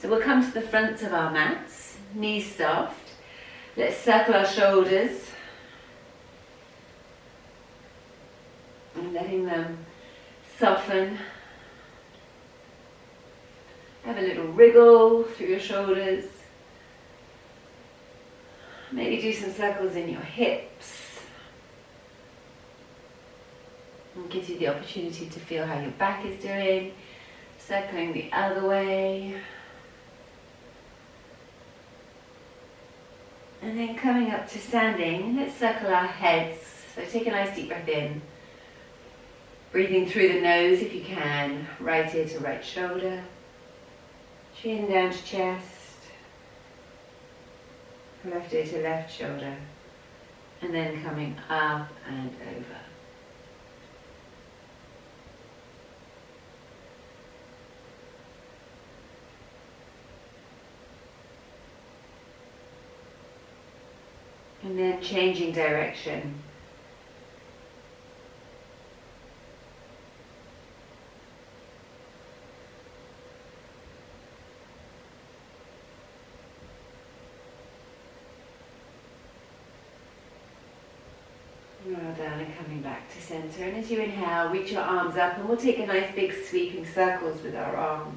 So we'll come to the front of our mats, knees soft. Let's circle our shoulders and letting them soften. Have a little wriggle through your shoulders. Maybe do some circles in your hips. It gives you the opportunity to feel how your back is doing. Circling the other way. And then coming up to standing, let's circle our heads. So take a nice deep breath in. Breathing through the nose if you can. Right ear to right shoulder. Chin down to chest. Left ear to left shoulder. And then coming up and over. And then changing direction. Roll down and coming back to center. And as you inhale, reach your arms up and we'll take a nice big sweeping circles with our arms.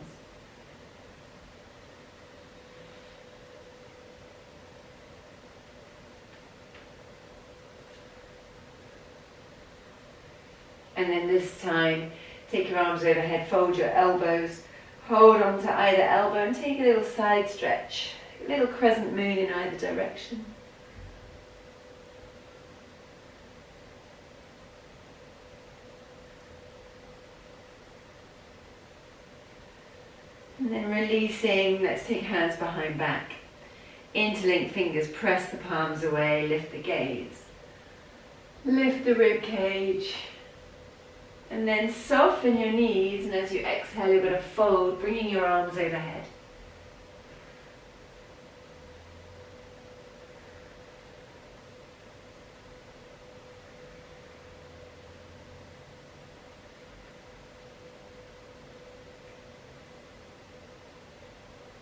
And then this time, take your arms overhead, fold your elbows, hold on to either elbow and take a little side stretch, a little crescent moon in either direction. And then releasing, let's take hands behind back. Interlink fingers, press the palms away, lift the gaze. Lift the rib cage. And then soften your knees, and as you exhale, you're going to fold, bringing your arms overhead.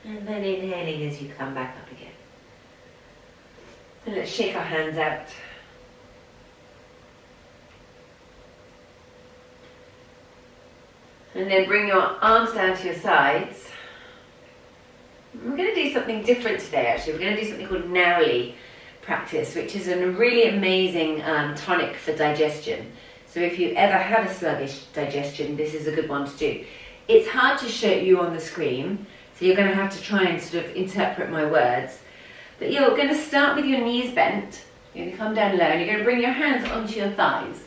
And then inhaling as you come back up again. And let's shake our hands out. And then bring your arms down to your sides. We're going to do something different today actually. We're going to do something called nauli practice, which is a really amazing tonic for digestion. So if you ever have a sluggish digestion, this is a good one to do. It's hard to show you on the screen, so you're going to have to try and sort of interpret my words. But you're going to start with your knees bent. You're going to come down low and you're going to bring your hands onto your thighs.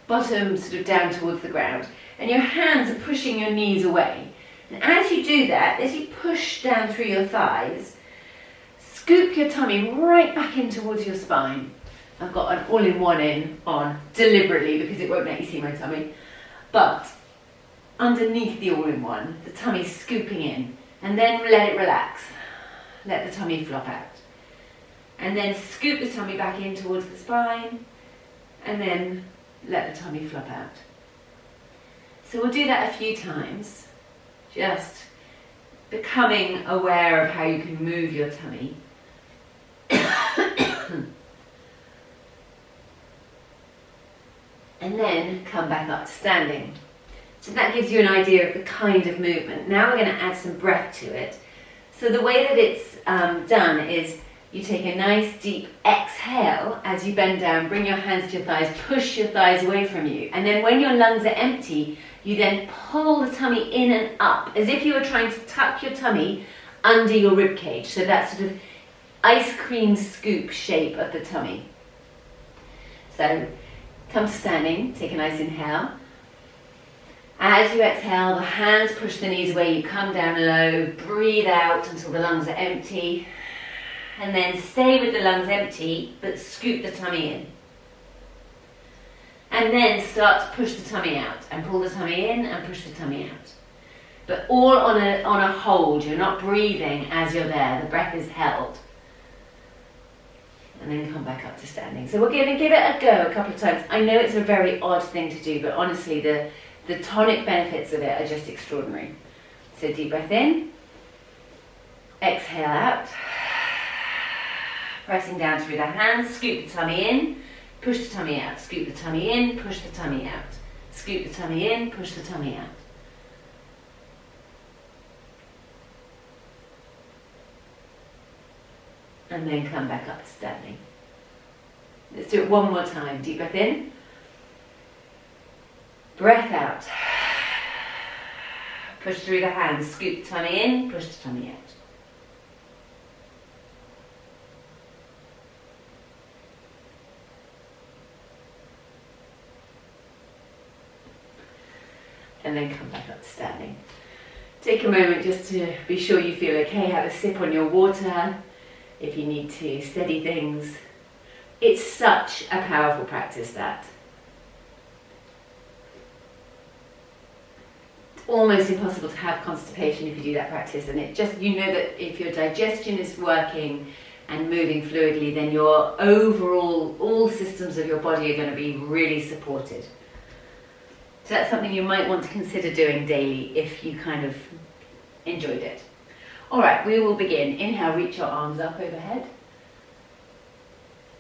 Bottom sort of down towards the ground. And your hands are pushing your knees away. And as you do that, as you push down through your thighs, scoop your tummy right back in towards your spine. I've got an all-in-one on deliberately because it won't let you see my tummy. But underneath the all-in-one, the tummy's scooping in. And then let it relax. Let the tummy flop out. And then scoop the tummy back in towards the spine. And then let the tummy flop out. So we'll do that a few times, just becoming aware of how you can move your tummy. And then come back up to standing. So that gives you an idea of the kind of movement. Now we're going to add some breath to it. So the way that it's done is you take a nice deep exhale as you bend down, bring your hands to your thighs, push your thighs away from you. And then when your lungs are empty, you then pull the tummy in and up, as if you were trying to tuck your tummy under your rib cage. So that sort of ice cream scoop shape of the tummy. So come to standing, take a nice inhale. As you exhale, the hands push the knees away, you come down low, breathe out until the lungs are empty. And then stay with the lungs empty, but scoop the tummy in. And then start to push the tummy out and pull the tummy in and push the tummy out. But all on a hold. You're not breathing as you're there. The breath is held. And then come back up to standing. So we're going to give it a go a couple of times. I know it's a very odd thing to do, but honestly the tonic benefits of it are just extraordinary. So deep breath in. Exhale out. Pressing down through the hands, scoop the tummy in, push the tummy out, scoop the tummy in, push the tummy out, scoop the tummy in, push the tummy out. And then come back up to standing. Let's do it one more time. Deep breath in. Breath out. Push through the hands, scoop the tummy in, push the tummy out. And then come back up to standing. Take a moment just to be sure you feel okay. Have a sip on your water if you need to steady things. It's such a powerful practice, that. It's almost impossible to have constipation if you do that practice, and it just, you know that if your digestion is working and moving fluidly, then your overall, all systems of your body are going to be really supported. So that's something you might want to consider doing daily if you kind of enjoyed it. All right, we will begin. Inhale, reach your arms up overhead.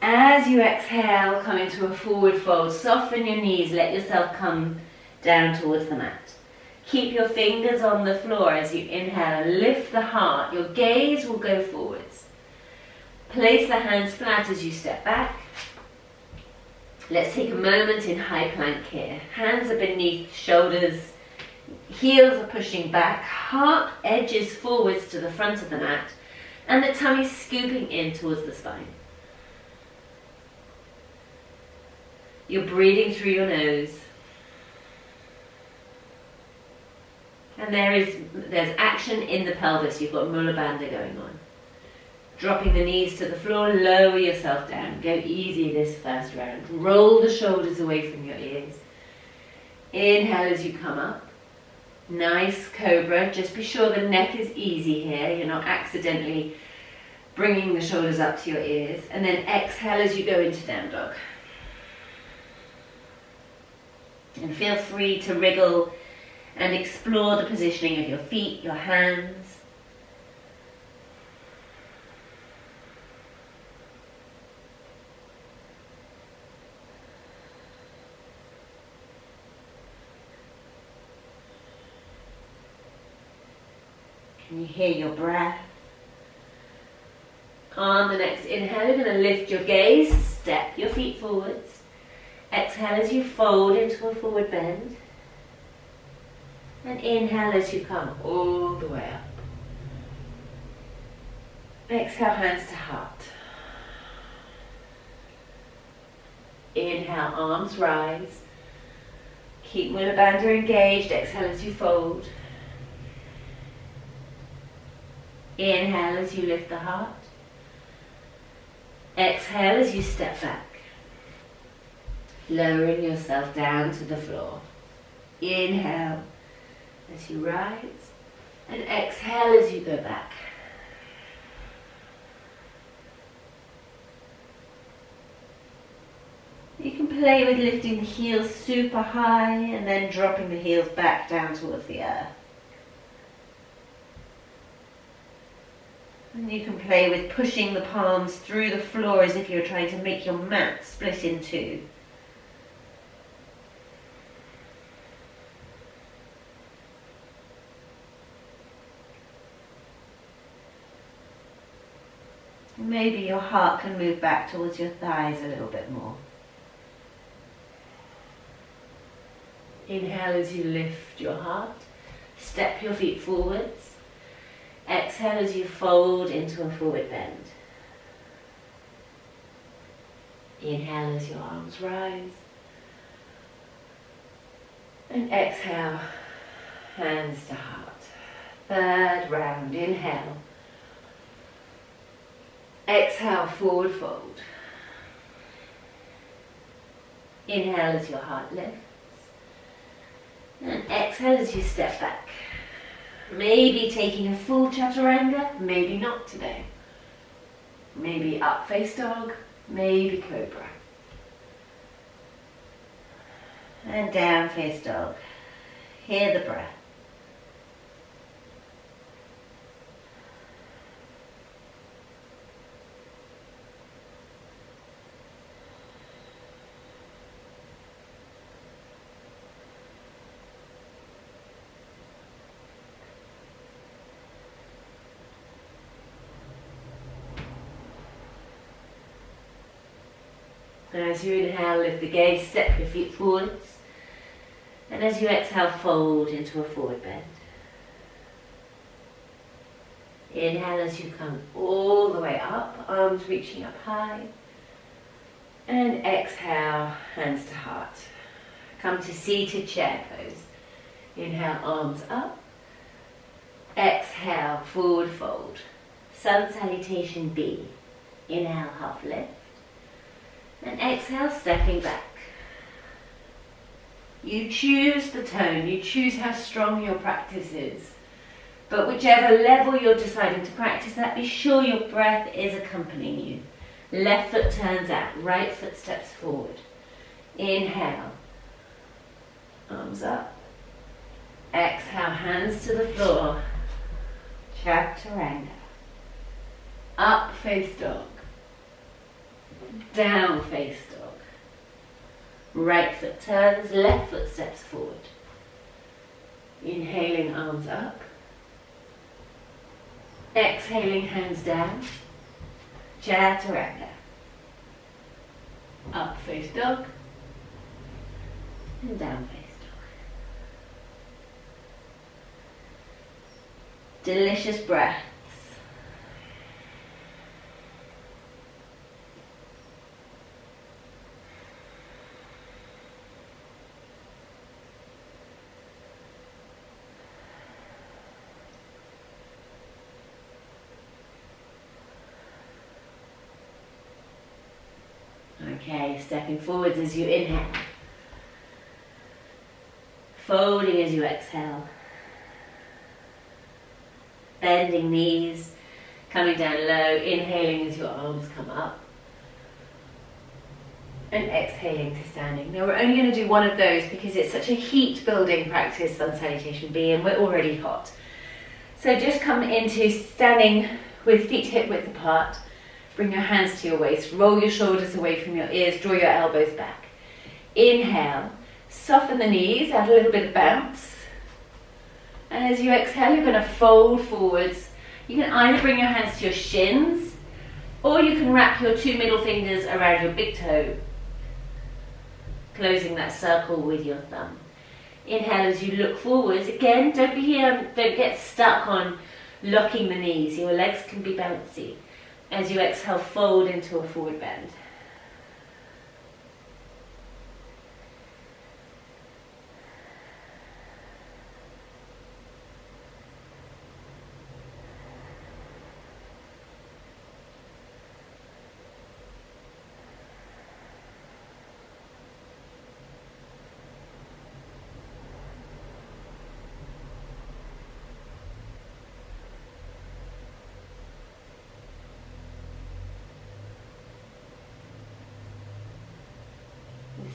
As you exhale, come into a forward fold. Soften your knees, let yourself come down towards the mat. Keep your fingers on the floor as you inhale and lift the heart. Your gaze will go forwards. Place the hands flat as you step back. Let's take a moment in high plank here. Hands are beneath shoulders, heels are pushing back, heart edges forwards to the front of the mat, and the tummy scooping in towards the spine. You're breathing through your nose. And there's action in the pelvis. You've got Mula Bandha going on. Dropping the knees to the floor, lower yourself down. Go easy this first round. Roll the shoulders away from your ears. Inhale as you come up. Nice cobra. Just be sure the neck is easy here. You're not accidentally bringing the shoulders up to your ears. And then exhale as you go into down dog. And feel free to wriggle and explore the positioning of your feet, your hands. Can you hear your breath? On the next inhale, you're going to lift your gaze, step your feet forwards. Exhale as you fold into a forward bend. And inhale as you come all the way up. Exhale, hands to heart. Inhale, arms rise. Keep Mula Bandha engaged. Exhale as you fold. Inhale as you lift the heart. Exhale as you step back. Lowering yourself down to the floor. Inhale as you rise. And exhale as you go back. You can play with lifting the heels super high and then dropping the heels back down towards the earth. And you can play with pushing the palms through the floor as if you're trying to make your mat split in two. Maybe your heart can move back towards your thighs a little bit more. Inhale as you lift your heart. Step your feet forwards. Exhale as you fold into a forward bend. Inhale as your arms rise. And exhale, hands to heart. Third round, inhale. Exhale, forward fold. Inhale as your heart lifts. And exhale as you step back. Maybe taking a full chaturanga, maybe not today. Maybe up face dog, maybe cobra. And down face dog. Hear the breath. And as you inhale, lift the gaze, step your feet forwards. And as you exhale, fold into a forward bend. Inhale as you come all the way up, arms reaching up high. And exhale, hands to heart. Come to seated chair pose. Inhale, arms up. Exhale, forward fold. Sun salutation B. Inhale, half lift. And exhale, stepping back. You choose the tone, you choose how strong your practice is. But whichever level you're deciding to practice at, be sure your breath is accompanying you. Left foot turns out, right foot steps forward. Inhale, arms up. Exhale, hands to the floor. Chaturanga. Up, face dog. Down, face dog. Right foot turns, left foot steps forward. Inhaling, arms up. Exhaling, hands down. Chaturanga. Up, face dog. And down, face dog. Delicious breaths. Okay, stepping forwards as you inhale. Folding as you exhale. Bending knees, coming down low, inhaling as your arms come up. And exhaling to standing. Now we're only going to do one of those because it's such a heat building practice, sun salutation B, and we're already hot. So just come into standing with feet hip width apart. Bring your hands to your waist, roll your shoulders away from your ears, draw your elbows back. Inhale, soften the knees, add a little bit of bounce. And as you exhale, you're going to fold forwards. You can either bring your hands to your shins, or you can wrap your two middle fingers around your big toe, closing that circle with your thumb. Inhale as you look forwards. Again, don't get stuck on locking the knees. Your legs can be bouncy. As you exhale, fold into a forward bend.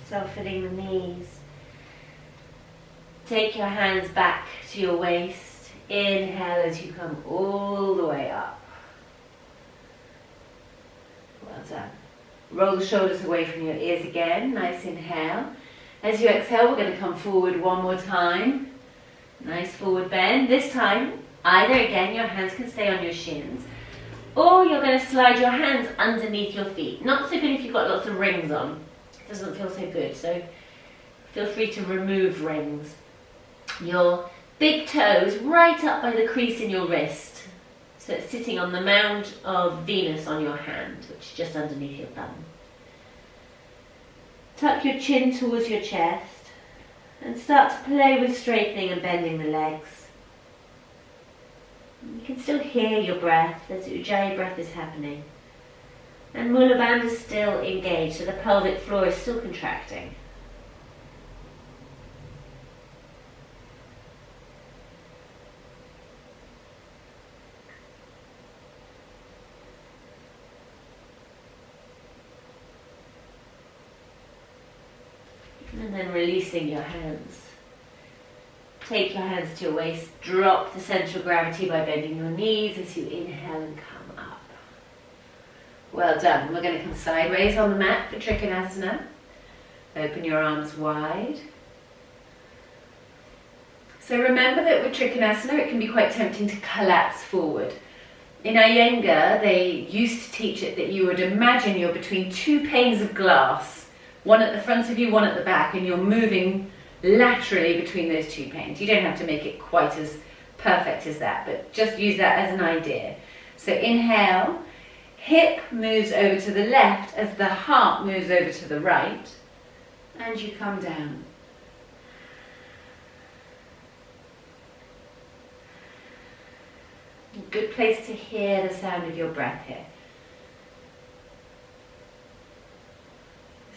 Softening the knees. Take your hands back to your waist. Inhale as you come all the way up. Well done. Roll the shoulders away from your ears again. Nice inhale. As you exhale, we're going to come forward one more time. Nice forward bend. This time, either again, your hands can stay on your shins, or you're going to slide your hands underneath your feet. Not so good if you've got lots of rings on. Doesn't feel so good, so feel free to remove rings. Your big toes right up by the crease in your wrist, so it's sitting on the mound of Venus on your hand, which is just underneath your thumb. Tuck your chin towards your chest and start to play with straightening and bending the legs. You can still hear your breath as Ujjayi breath is happening. And Mula Bandha is still engaged, so the pelvic floor is still contracting. And then releasing your hands. Take your hands to your waist, drop the central gravity by bending your knees as you inhale and come up. Well done. We're going to come sideways on the mat for Trikonasana. Open your arms wide. So remember that with Trikonasana it can be quite tempting to collapse forward. In Iyengar, they used to teach it that you would imagine you're between two panes of glass, one at the front of you, one at the back, and you're moving laterally between those two panes. You don't have to make it quite as perfect as that, but just use that as an idea. So inhale, hip moves over to the left as the heart moves over to the right, and you come down. Good place to hear the sound of your breath here.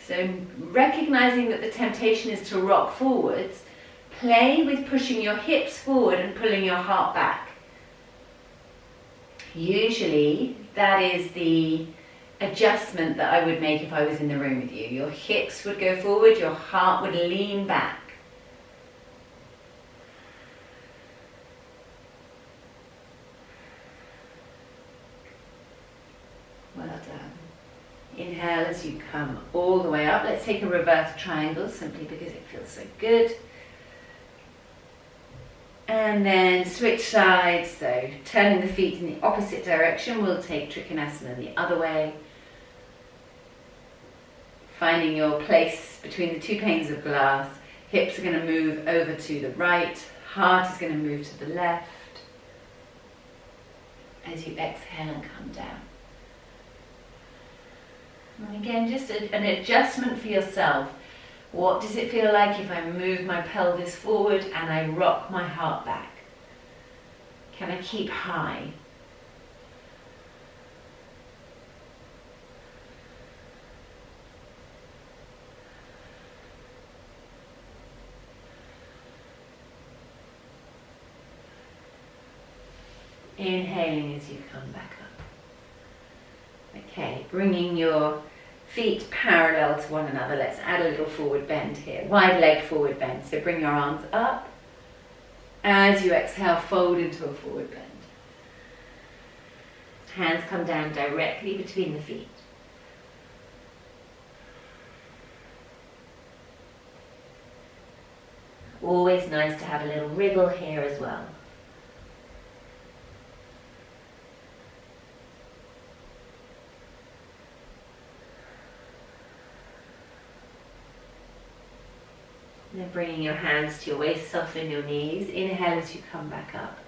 So recognizing that the temptation is to rock forwards, play with pushing your hips forward and pulling your heart back. Usually that is the adjustment that I would make if I was in the room with you. Your hips would go forward, your heart would lean back. Well done. Inhale as you come all the way up. Let's take a reverse triangle simply because it feels so good. And then switch sides, so turning the feet in the opposite direction. We'll take Trikonasana the other way. Finding your place between the two panes of glass. Hips are going to move over to the right. Heart is going to move to the left. As you exhale and come down. And again, just an adjustment for yourself. What does it feel like if I move my pelvis forward and I rock my heart back? Can I keep high? Inhaling as you come back up. Okay, bringing your feet parallel to one another. Let's add a little forward bend here. Wide leg forward bend. So bring your arms up. As you exhale, fold into a forward bend. Hands come down directly between the feet. Always nice to have a little wriggle here as well. Then bringing your hands to your waist, soften your knees. Inhale as you come back up.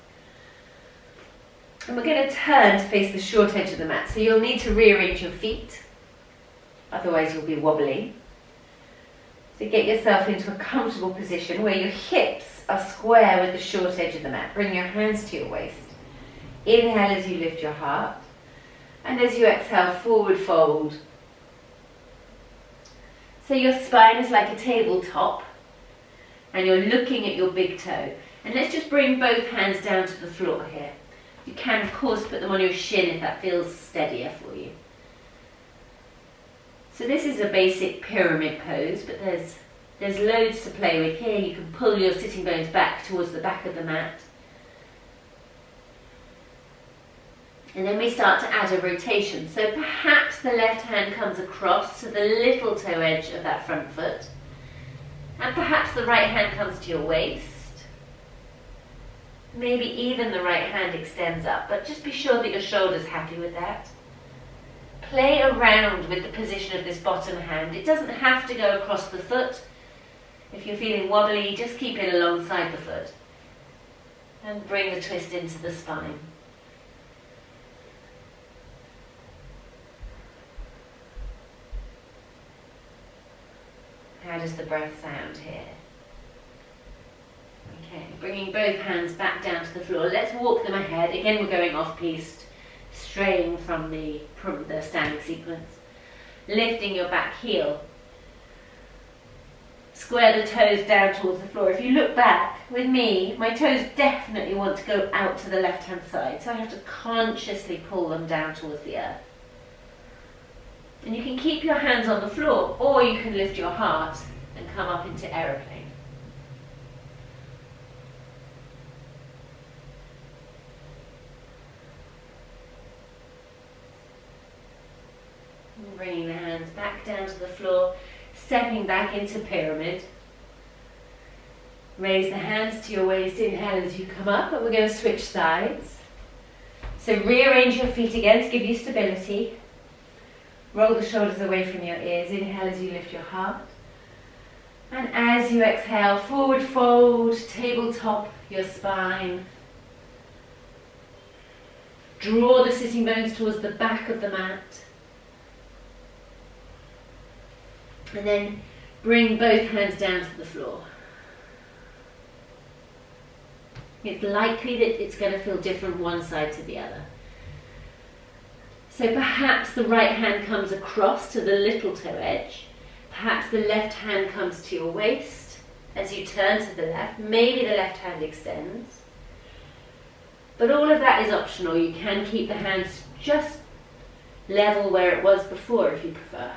And we're going to turn to face the short edge of the mat. So you'll need to rearrange your feet, otherwise you'll be wobbly. So get yourself into a comfortable position where your hips are square with the short edge of the mat. Bring your hands to your waist. Inhale as you lift your heart. And as you exhale, forward fold. So your spine is like a tabletop. And you're looking at your big toe. And let's just bring both hands down to the floor here. You can, of course, put them on your shin if that feels steadier for you. So this is a basic pyramid pose, but there's loads to play with here. You can pull your sitting bones back towards the back of the mat. And then we start to add a rotation. So perhaps the left hand comes across to the little toe edge of that front foot. And perhaps the right hand comes to your waist. Maybe even the right hand extends up, but just be sure that your shoulder's happy with that. Play around with the position of this bottom hand. It doesn't have to go across the foot. If you're feeling wobbly, just keep it alongside the foot. And bring the twist into the spine. How does the breath sound here? Okay, bringing both hands back down to the floor. Let's walk them ahead. Again, we're going off-piste, straying from the standing sequence. Lifting your back heel. Square the toes down towards the floor. If you look back with me, my toes definitely want to go out to the left-hand side, so I have to consciously pull them down towards the earth. And you can keep your hands on the floor, or you can lift your heart and come up into aeroplane. And bringing the hands back down to the floor, stepping back into pyramid. Raise the hands to your waist, inhale as you come up, and we're going to switch sides. So rearrange your feet again to give you stability. Roll the shoulders away from your ears. Inhale as you lift your heart. And as you exhale, forward fold, tabletop your spine. Draw the sitting bones towards the back of the mat. And then bring both hands down to the floor. It's likely that it's going to feel different one side to the other. So perhaps the right hand comes across to the little toe edge. Perhaps the left hand comes to your waist as you turn to the left. Maybe the left hand extends. But all of that is optional. You can keep the hands just level where it was before if you prefer.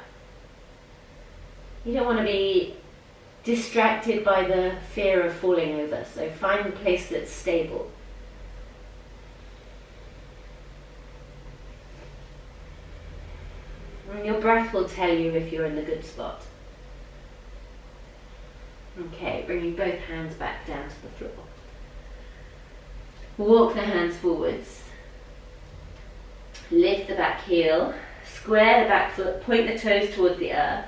You don't want to be distracted by the fear of falling over, so find a place that's stable. And your breath will tell you if you're in the good spot. Okay, bringing both hands back down to the floor. Walk the hands forwards. Lift the back heel. Square the back foot. Point the toes towards the earth.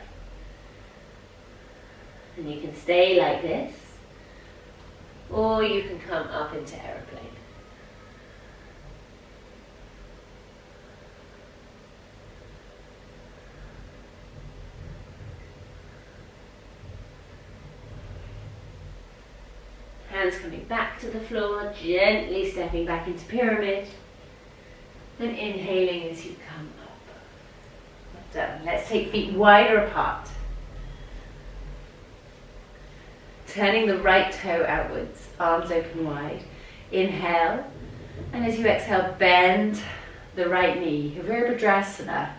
And you can stay like this. Or you can come up into aeroplane. Hands coming back to the floor, gently stepping back into pyramid. Then inhaling as you come up. Well done. Let's take feet wider apart. Turning the right toe outwards, arms open wide. Inhale, and as you exhale, bend the right knee. Virabhadrasana,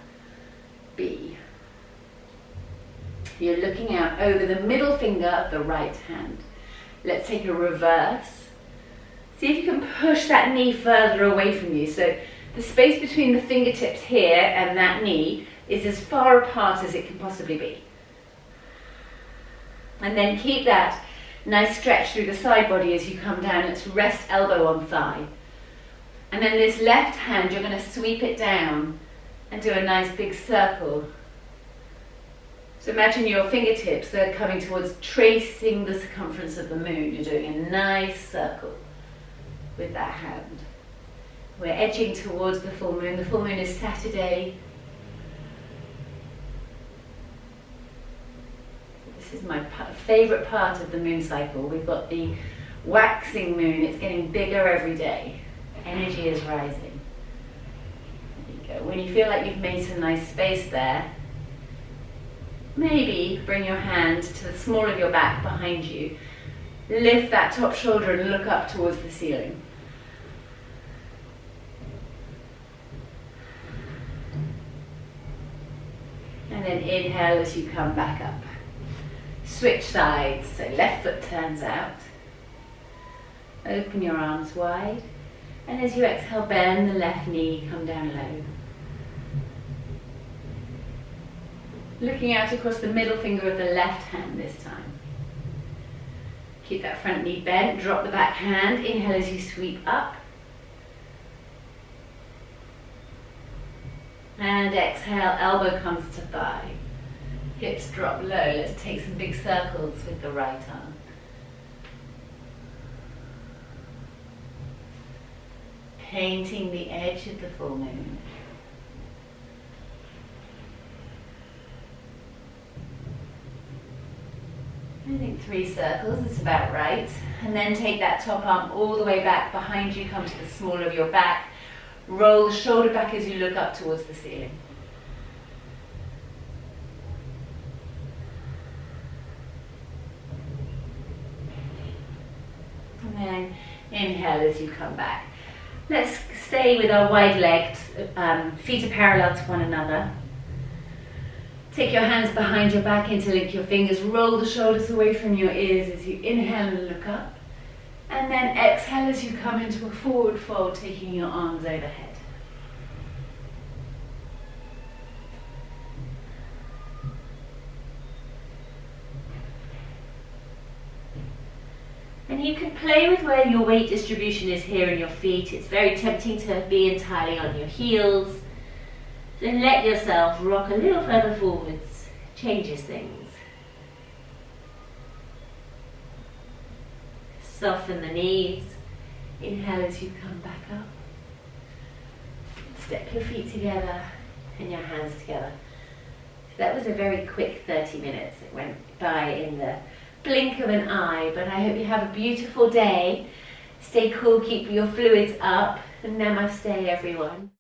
B. You're looking out over the middle finger of the right hand. Let's take a reverse. See if you can push that knee further away from you. So the space between the fingertips here and that knee is as far apart as it can possibly be. And then keep that nice stretch through the side body as you come down. Let's rest elbow on thigh. And then this left hand, you're going to sweep it down and do a nice big circle. So imagine your fingertips, they're coming towards tracing the circumference of the moon. You're doing a nice circle with that hand. We're edging towards the full moon. The full moon is Saturday. This is my favourite part of the moon cycle. We've got the waxing moon. It's getting bigger every day. Energy is rising. There you go. When you feel like you've made some nice space there, maybe bring your hand to the small of your back behind you. Lift that top shoulder and look up towards the ceiling. And then inhale as you come back up. Switch sides, so left foot turns out. Open your arms wide. And as you exhale, bend the left knee, come down low. Looking out across the middle finger of the left hand this time. Keep that front knee bent, drop the back hand. Inhale as you sweep up. And exhale, elbow comes to thigh. Hips drop low. Let's take some big circles with the right arm. Painting the edge of the full moon. I think 3 circles is about right. And then take that top arm all the way back behind you, come to the small of your back. Roll the shoulder back as you look up towards the ceiling. And then inhale as you come back. Let's stay with our wide legs, feet are parallel to one another. Take your hands behind your back, interlink your fingers, roll the shoulders away from your ears as you inhale and look up. And then exhale as you come into a forward fold, taking your arms overhead. And you can play with where your weight distribution is here in your feet. It's very tempting to be entirely on your heels. So let yourself rock a little further forwards. Changes things. Soften the knees. Inhale as you come back up. Step your feet together and your hands together. So that was a very quick 30 minutes. It went by in the blink of an eye, but I hope you have a beautiful day. Stay cool, keep your fluids up, and namaste everyone.